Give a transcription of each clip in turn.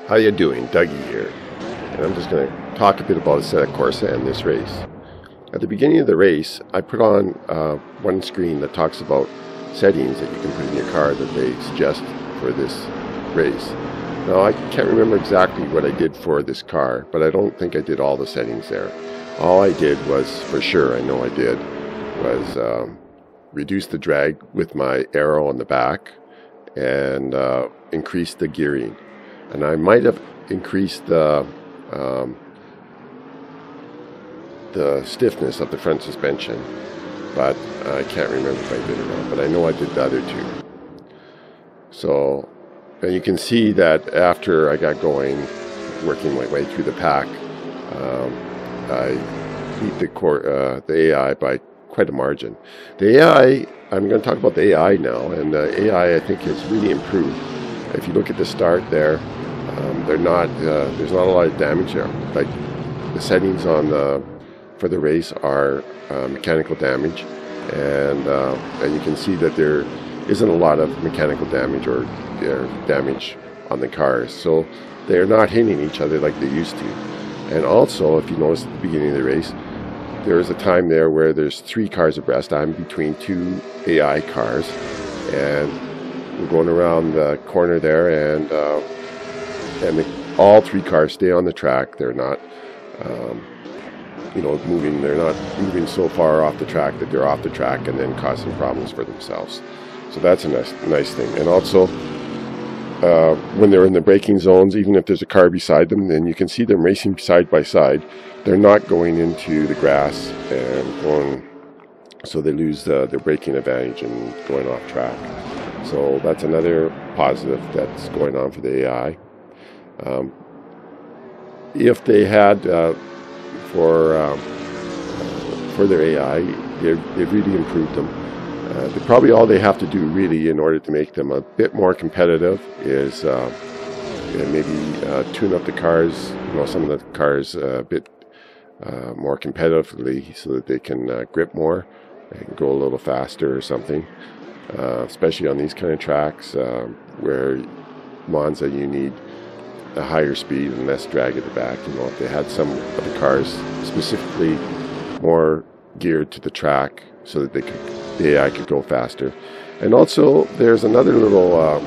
How you doing? Dougie here. And I'm just going to talk a bit about Assetto Corsa and this race. At the beginning of the race, I put on one screen that talks about settings that you can put in your car that they suggest for this race. Now, I can't remember exactly what I did for this car, but I don't think I did all the settings there. All I did was, for sure, I know I did, was reduce the drag with my arrow on the back and increase the gearing. And I might have increased the stiffness of the front suspension, but I can't remember if I did or not, but I know I did the other two. So, and you can see that after I got going, working my way through the pack, I beat the AI by quite a margin. The AI, I'm going to talk about the AI now, and the AI I think has really improved. If you look at the start there, there's not a lot of damage there. Like the settings on for the race are mechanical damage, and you can see that there isn't a lot of mechanical damage or damage on the cars. So they're not hitting each other like they used to. And also, if you notice at the beginning of the race, there is a time there where there's 3 cars abreast. I'm between 2 AI cars, and we're going around the corner there, and all 3 cars stay on the track. They're not, moving. They're not moving so far off the track that they're off the track and then causing problems for themselves. So that's a nice thing. And also, when they're in the braking zones, even if there's a car beside them, then you can see them racing side by side. They're not going into the grass and going, so they lose their braking advantage and going off track. So that's another positive that's going on for the AI. If they had for their AI, they've really improved them. Probably all they have to do really in order to make them a bit more competitive is maybe tune up the cars, some of the cars a bit more competitively so that they can grip more and go a little faster or something. Especially on these kind of tracks where Monza, you need a higher speed and less drag at the back. If they had some of the cars specifically more geared to the track so that the AI could go faster. And also, there's another little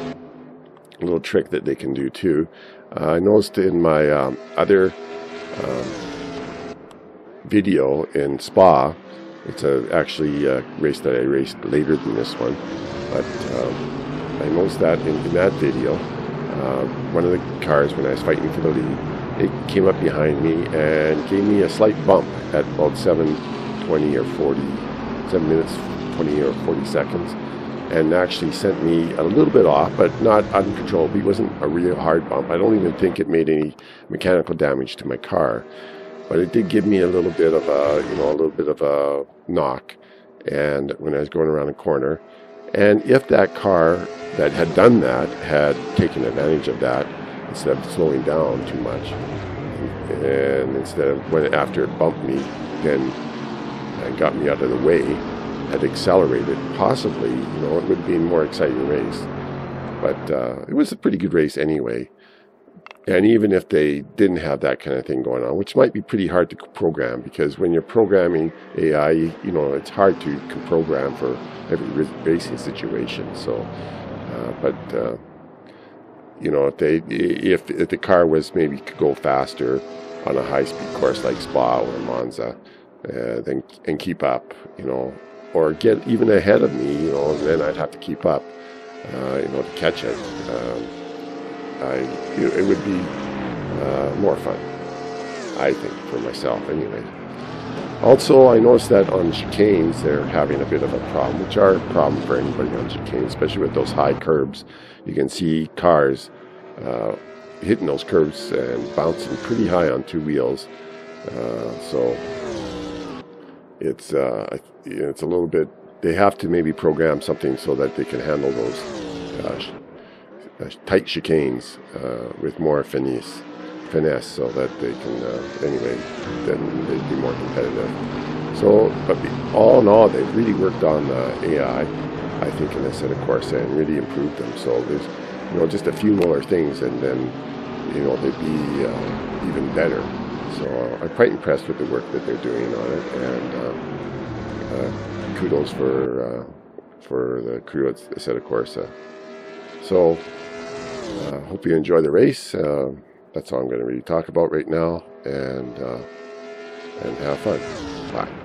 trick that they can do too. I noticed in my other video in Spa, it's actually a race that I raced later than this one, but I noticed that in that video, one of the cars, when I was fighting for the lead, it came up behind me and gave me a slight bump at about 7 minutes, 20 or 40 seconds, and actually sent me a little bit off, but not uncontrollably. It wasn't a real hard bump. I don't even think it made any mechanical damage to my car, but it did give me a little bit of a knock, and when I was going around a corner. And if that car that had done that had taken advantage of that, instead of slowing down too much, and instead of after it bumped me, then and got me out of the way, had accelerated, possibly, it would be a more exciting race. But it was a pretty good race anyway. And even if they didn't have that kind of thing going on, which might be pretty hard to program, because when you're programming AI, it's hard to program for every racing situation. So, if the car was maybe could go faster on a high-speed course like Spa or Monza, and keep up, or get even ahead of me, and then I'd have to keep up, to catch it. It would be more fun, I think, for myself anyway. Also, I noticed that on chicanes they're having a bit of a problem, which are a problem for anybody on chicanes, especially with those high curbs. You can see cars hitting those curves and bouncing pretty high on 2 wheels. So it's a little bit. They have to maybe program something so that they can handle those tight chicanes with more finesse, so that they can then they'd be more competitive. So, but all in all, they've really worked on the AI, I think, in Assetto Corsa and really improved them. So there's just a few more things, and then you know, they'd be even better. So I'm quite impressed with the work that they're doing on it, and kudos for the crew at Assetto Corsa. So hope you enjoy the race. That's all I'm going to really talk about right now, and have fun. Bye.